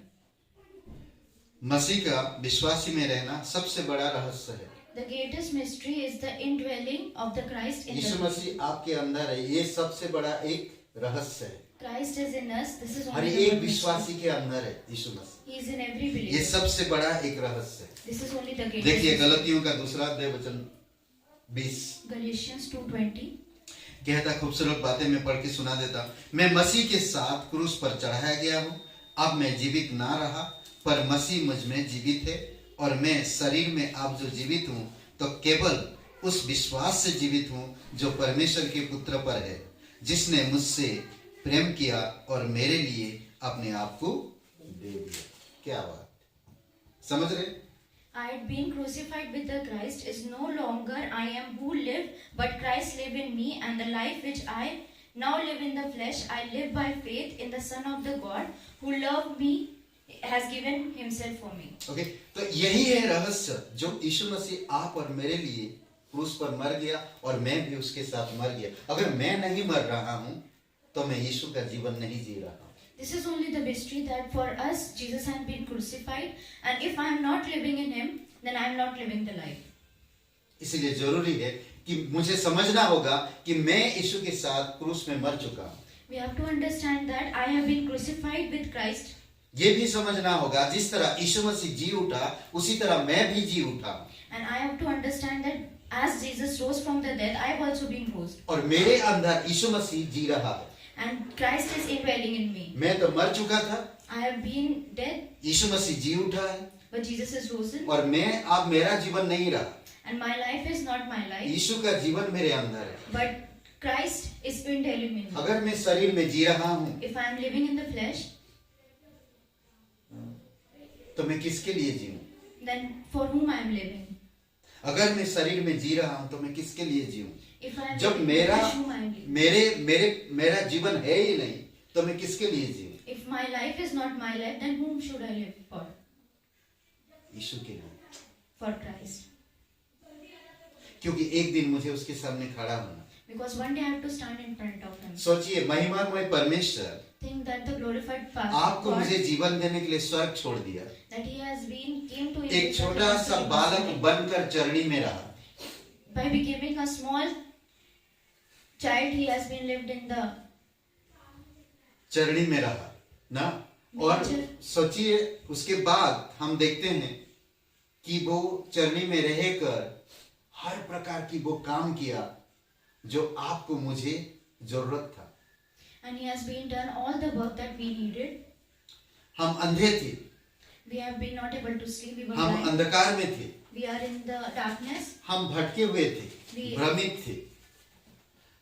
Speaker 3: मसीह का विश्वासी में रहना सबसे बड़ा रहस्य है।
Speaker 2: The greatest mystery is the indwelling of the Christ in the
Speaker 3: Yeshu
Speaker 2: believer.
Speaker 3: मसीह आपके अंदर है, ये सबसे बड़ा एक रहस्य है।
Speaker 2: Christ is in us. This is
Speaker 3: her
Speaker 2: only
Speaker 3: एक
Speaker 2: the mystery.
Speaker 3: विश्वासी के अंदर है यीशु मसीह।
Speaker 2: He is in every
Speaker 3: ये
Speaker 2: believer.
Speaker 3: सबसे बड़ा एक रहस्य है।
Speaker 2: This is only the greatest
Speaker 3: देखिए
Speaker 2: mystery.
Speaker 3: गलतियों का दूसरा अध्याय वचन 20
Speaker 2: Galatians 2:20.
Speaker 3: कहता, खूबसूरत बातें मैं पढ़ के सुना देता हूं। मैं मसीह के साथ क्रूस पर चढ़ाया गया हूं, अब मैं जीवित ना रहा पर मसीह मुझ में जीवित है, और मैं शरीर में अब जो जीवित हूं तो केवल उस विश्वास से जीवित हूं जो परमेश्वर के पुत्र पर है, जिसने मुझसे प्रेम किया और मेरे लिए अपने आप को दे दिया। क्या बात, समझ रहे?
Speaker 2: I had been crucified with the Christ. Is no longer I am who live, but Christ live in me, and the life which I now live in the flesh, I live by faith in the Son of the God who loved me, has given Himself for me.
Speaker 3: Okay, तो यही है रहस्य जो यीशु मसीह आप और मेरे लिए क्रूस पर मर गया और मैं भी उसके साथ मर गया। अगर मैं नहीं मर रहा हूं तो मैं यीशु का जीवन नहीं जी रहा हूं।
Speaker 2: This is only the mystery that for us Jesus has been crucified, and if I am not living in him, then I am not living the life.
Speaker 3: इसलिए जरूरी है कि मुझे समझना होगा कि मैं यीशु के साथ क्रूस में मर चुका हूं।
Speaker 2: We have to understand that I have been crucified with Christ.
Speaker 3: ये भी समझना होगा जिस तरह यीशु मसीह जी उठा उसी तरह मैं भी जी उठा।
Speaker 2: And I have to understand that as Jesus rose from the dead, I have also been rose.
Speaker 3: और मेरे अंदर यीशु मसीह जी रहा है।
Speaker 2: And Christ is indwelling in me.
Speaker 3: मैं तो मर चुका था,
Speaker 2: I have been dead,
Speaker 3: यीशु मसीह जी उठा है
Speaker 2: but Jesus is risen.
Speaker 3: और मैं अब मेरा जीवन नहीं रहा,
Speaker 2: And my life is not my life,
Speaker 3: यीशु का जीवन मेरे अंदर है।
Speaker 2: but Christ is indwelling in me.
Speaker 3: अगर मैं शरीर में जी रहा हूँ
Speaker 2: If I am living in the flesh,
Speaker 3: तो मैं किसके लिए जीऊँ?
Speaker 2: then for whom I am living?
Speaker 3: अगर मैं शरीर में जी रहा हूँ तो मैं किसके लिए जीऊँ?
Speaker 2: If I am
Speaker 3: जब
Speaker 2: living in the
Speaker 3: मेरा
Speaker 2: flesh, whom I am living?
Speaker 3: मेरा जीवन है ही नहीं तो मैं किसके लिए जीऊँ?
Speaker 2: If my life is not my life, then whom should I live for?
Speaker 3: यीशु के लिए,
Speaker 2: For Christ.
Speaker 3: क्योंकि एक दिन मुझे उसके सामने खड़ा होना।
Speaker 2: Because one day I have to stand in front of him.
Speaker 3: सोचिए, महिमामय परमेश्वर
Speaker 2: Think that the glorified past
Speaker 3: आपको
Speaker 2: God,
Speaker 3: मुझे जीवन देने के लिए स्वर्ग छोड़ दिया,
Speaker 2: that he has been came to
Speaker 3: एक
Speaker 2: his
Speaker 3: छोटा सा बालक बनकर चरणी में रहा,
Speaker 2: by becoming a small child, he has been lived in the
Speaker 3: चरणी में रहा ना। और सोचिए, उसके बाद हम देखते हैं कि वो चरणी में रहकर हर प्रकार की वो काम किया जो आपको मुझे जरूरत था।
Speaker 2: and he has been done all the work that we needed.
Speaker 3: हम अंधे थे,
Speaker 2: We have been not able to sleep. We were
Speaker 3: हम
Speaker 2: blind.
Speaker 3: अंधकार में थे,
Speaker 2: We are in the darkness.
Speaker 3: हम भटके हुए थे, भ्रमित थे,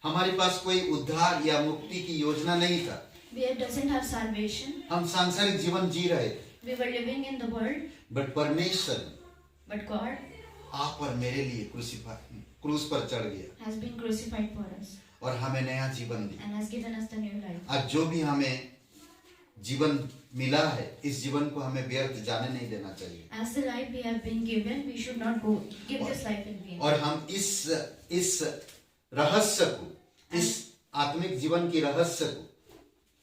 Speaker 3: हमारे पास कोई उद्धार या मुक्ति की योजना नहीं था।
Speaker 2: We doesn't have salvation.
Speaker 3: हम सांसारिक जीवन जी रहे थे,
Speaker 2: We were living in the world,
Speaker 3: but परमेश्वर
Speaker 2: but God
Speaker 3: आप और मेरे लिए क्रूस पर चढ़ गया
Speaker 2: has been crucified for us
Speaker 3: और हमें नया जीवन दिया।
Speaker 2: and has given us the new life.
Speaker 3: आज जो भी हमें जीवन मिला है, इस जीवन को हमें व्यर्थ जाने नहीं देना चाहिए।
Speaker 2: As the life we have been given, we should not go give this life in vain.
Speaker 3: और हम इस रहस्य को, इस आत्मिक जीवन की रहस्य को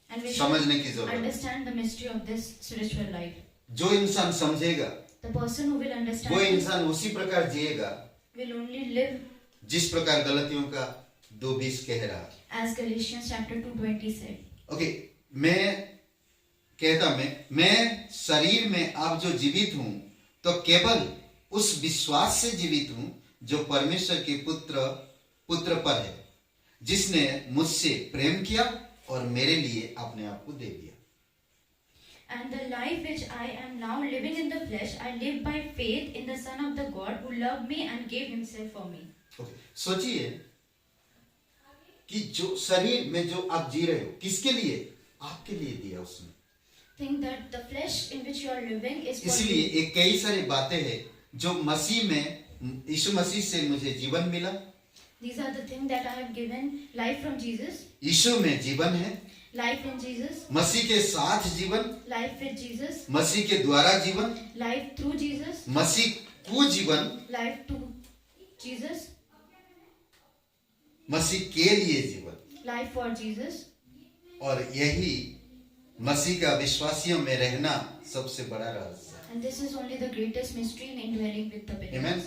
Speaker 2: And we
Speaker 3: समझने की
Speaker 2: should
Speaker 3: जरूरत है।
Speaker 2: understand the mystery of this spiritual life.
Speaker 3: जो इंसान समझेगा
Speaker 2: The person who will understand
Speaker 3: वो
Speaker 2: this
Speaker 3: इंसान उसी प्रकार जिएगा
Speaker 2: will only live
Speaker 3: जिस प्रकार गलतियों का 2:20 कह रहा।
Speaker 2: as Galatians chapter 2:20 said.
Speaker 3: Okay, मैं शरीर में अब जो जीवित हूं तो केवल उस विश्वास से जीवित हूं जो परमेश्वर के पुत्र पर है, जिसने मुझसे प्रेम किया और मेरे लिए अपने आप को दे दिया।
Speaker 2: And the life which I am now living in the flesh, I live by faith in the Son of the God who loved me and gave himself for me.
Speaker 3: Okay, सोचिए कि जो शरीर में जो आप जी रहे हो, किसके लिए? आपके लिए दिया उसने।
Speaker 2: Think that the flesh in which you are living is for
Speaker 3: इसलिए
Speaker 2: you.
Speaker 3: एक कई सारी बातें हैं जो मसीह में, यीशु मसीह से मुझे जीवन मिला।
Speaker 2: These are the things that I have given: life from Jesus,
Speaker 3: यीशु में जीवन है,
Speaker 2: life in Jesus,
Speaker 3: मसीह के साथ जीवन,
Speaker 2: life with Jesus,
Speaker 3: मसीह के द्वारा जीवन,
Speaker 2: life through Jesus,
Speaker 3: मसीह को जीवन,
Speaker 2: life to Jesus,
Speaker 3: मसीह के लिए जीवन।
Speaker 2: life for Jesus.
Speaker 3: और यही मसीह का विश्वासियों में रहना सबसे बड़ा रहस्य है।
Speaker 2: And this is only the greatest mystery in indwelling with the
Speaker 3: आमीन।
Speaker 2: believers.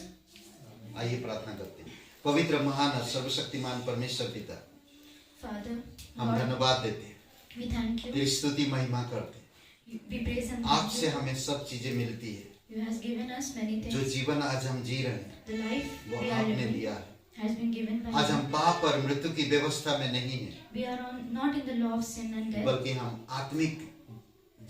Speaker 3: आइए प्रार्थना करते हैं। पवित्र महान और सर्वशक्तिमान परमेश्वर पिता,
Speaker 2: Father,
Speaker 3: हम
Speaker 2: Lord,
Speaker 3: धन्यवाद देते हैं,
Speaker 2: we thank you.
Speaker 3: तेरी स्तुति महिमा करते हैं।
Speaker 2: We praise and thank
Speaker 3: आपसे
Speaker 2: you.
Speaker 3: हमें सब चीजें मिलती है।
Speaker 2: You has given us many
Speaker 3: जो
Speaker 2: things.
Speaker 3: जीवन आज हम जी रहे हैं
Speaker 2: The life
Speaker 3: वो
Speaker 2: we are
Speaker 3: आपने
Speaker 2: living
Speaker 3: दिया है।
Speaker 2: has been given by
Speaker 3: आज
Speaker 2: you.
Speaker 3: हम पाप और मृत्यु की व्यवस्था में नहीं है,
Speaker 2: We are not in the law of sin and death,
Speaker 3: बल्कि हम आत्मिक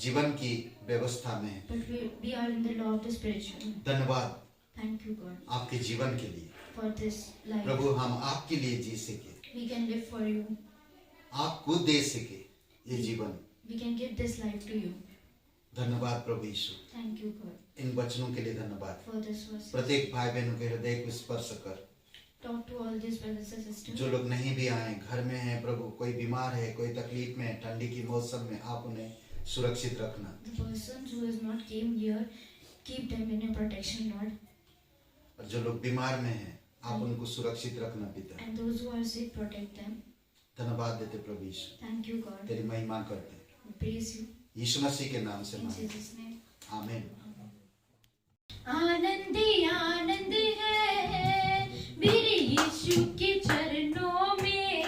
Speaker 3: जीवन की व्यवस्था में हैं।
Speaker 2: but we are in the law of the spiritual.
Speaker 3: धन्यवाद
Speaker 2: Thank you, God,
Speaker 3: आपके जीवन के लिए।
Speaker 2: for this life.
Speaker 3: प्रभु, हम आपके लिए जी सके,
Speaker 2: We can live for you.
Speaker 3: आपको दे सके ये जीवन।
Speaker 2: We can give this life to you.
Speaker 3: धन्यवाद प्रभु यीशु,
Speaker 2: Thank you, God,
Speaker 3: इन वचनों के लिए धन्यवाद।
Speaker 2: for this verse.
Speaker 3: प्रत्येक भाई बहनों के हृदय को स्पर्श कर।
Speaker 2: Talk to all these brothers and sisters.
Speaker 3: जो लोग नहीं भी आए, घर में हैं प्रभु, कोई बीमार है, कोई तकलीफ में, ठंडी की मौसम में, आप उन्हें सुरक्षित रखना।
Speaker 2: The persons who has not came here, keep them in your protection, Lord.
Speaker 3: और जो लोग बीमार में हैं, आप उनको सुरक्षित रखना पिता।
Speaker 2: And those who are sick, protect them.
Speaker 3: धन्यवाद देते प्रभु यीशु,
Speaker 2: Thank you, God.
Speaker 3: तेरी महिमा करते हैं।
Speaker 2: Praise you.
Speaker 3: यीशु मसीह के नाम से
Speaker 2: In
Speaker 3: मांगते
Speaker 2: Jesus' name.
Speaker 3: हैं। आमीन।
Speaker 2: आनंद ही आनंद है मेरे यीशु के चरणों में।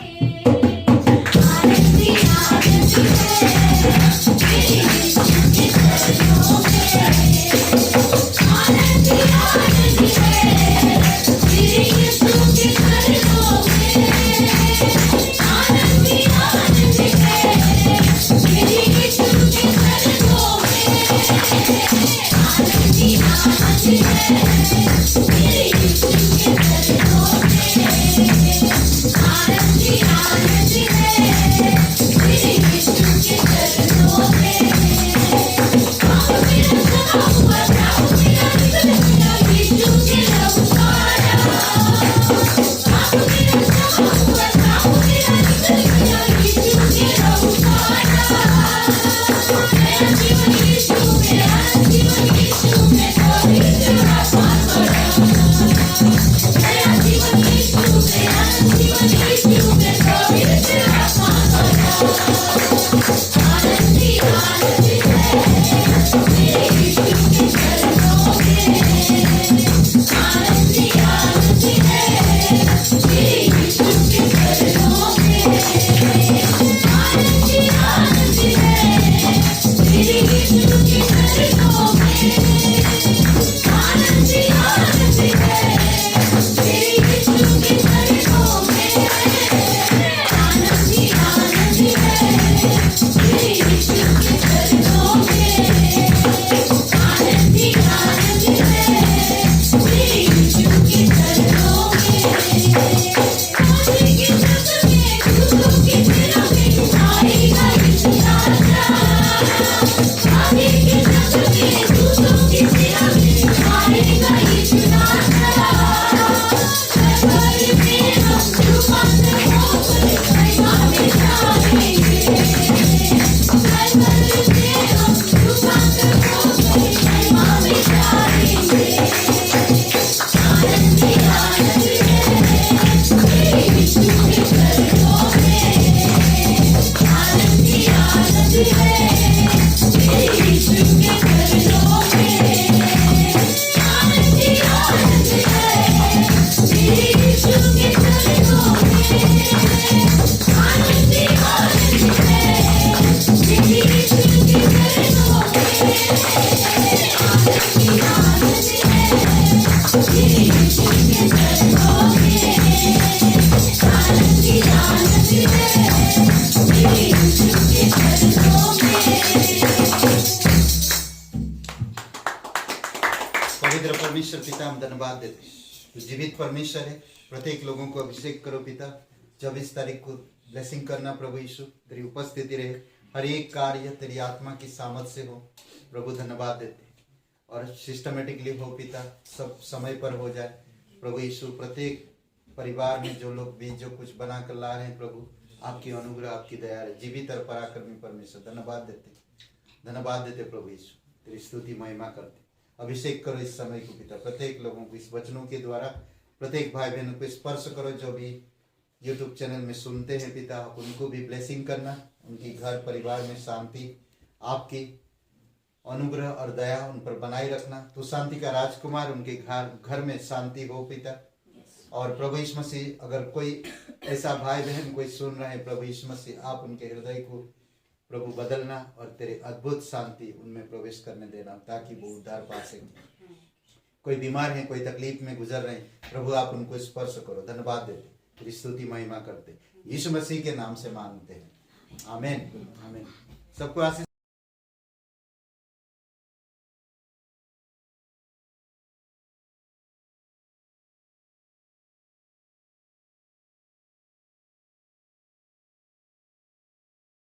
Speaker 2: आनंद ही आनंद है मेरे यीशु के चरणों में। आनंद ही आनंद है मेरे यीशु के चरणों में। आनंद ही आनंद है मेरे यीशु के चरणों में। आनंद ही आनंद है मेरे यीशु के चरणों में। आनंद ही आनंद है मेरे यीशु के चरणों में। पाँव मेरा चढ़ा हुआ पाँव मेरा निकल गया यीशु के लहूखारा। पाँव मेरा चढ़ा हुआ पाँव मेरा निकल गया यीशु के लहूखारा। मेरा जीवन यीशु मेरा जीवन यीशु में पवित्र आत्मा भरा। मेरा जीवन यीशु मेरा जीवन यीशु में पवित्र आत्मा भरा। आनंद ही आनंद है मेरे यीशु के चरणों में। आनंद ही आनंद है मेरे यीशु के चरणों में। आनंद ही आनंद है मेरे यीशु के चरणों में। आनंद ही आनंद है मेरे यीशु के चरणों में। आनंद ही आनंद है मेरे यीशु के चरणों में। आनंद ही आनंद है मेरे यीशु के चरणों में। आगे के जग में दूतों की सेना में आएगा यीशु राजा। आगे के जग में दूतों की सेना में आएगा यीशु राजा। सरकार में हम जुबान होकर महिमा में जाएंगे। सरकार में हम जुबान होकर महिमा में जाएंगे। आनंद ही आनंद है मेरे यीशु के चरणों में। आनंद ही आनंद है मेरे यीशु के चरणों में। आनंद ही आनंद है मेरे यीशु के चरणों में। आनंद ही आनंद है मेरे यीशु के चरणों में। आनंद ही आनंद है मेरे यीशु के चरणों में। आनंद ही आनंद है मेरे यीशु के चरणों में।
Speaker 3: पवित्र परमेश्वर पिता, हम धन्यवाद देते हैं। तू जीवित परमेश्वर है। प्रत्येक लोगों को अभिषेक करो पिता। 24 तारीख को ब्लेसिंग करना प्रभु यीशु। तेरी उपस्थिति रहे, हर एक कार्य तेरी आत्मा की सामर्थ से हो प्रभु। धन्यवाद देते हैं और सिस्टमेटिकली हो पिता, सब समय पर हो जाए प्रभु यीशु। प्रत्येक परिवार में जो लोग भी जो कुछ बना कर ला रहे हैं प्रभु, आपकी अनुग्रह आपकी दया है। जीवित और पराक्रमी परमेश्वर धन्यवाद देते प्रभु यीशु। तेरी स्तुति महिमा करते। अभिषेक करो इस समय को पिता। प्रत्येक लोगों को इस वचनों के द्वारा प्रत्येक भाई बहनों को स्पर्श करो। जो भी यूट्यूब चैनल में सुनते हैं पिता, आप उनको भी ब्लेसिंग करना। उनकी घर परिवार में शांति, आपकी अनुग्रह और दया उन पर बनाए रखना। तो शांति का राजकुमार उनके घर में शांति हो पिता। और प्रभु यीशु मसीह, अगर कोई ऐसा भाई बहन कोई सुन रहे हैं प्रभु यीशु मसीह, आप उनके हृदय को प्रभु बदलना और तेरे अद्भुत शांति उनमें प्रवेश करने देना, ताकि वो उद्धार पा सकें। कोई बीमार है, कोई तकलीफ में गुजर रहे हैं प्रभु, आप उनको स्पर्श करो। धन्यवाद देते, तेरी स्तुति महिमा करते, यीशु मसीह के नाम से मांगते हैं। आमीन आमीन। सबको आशीष।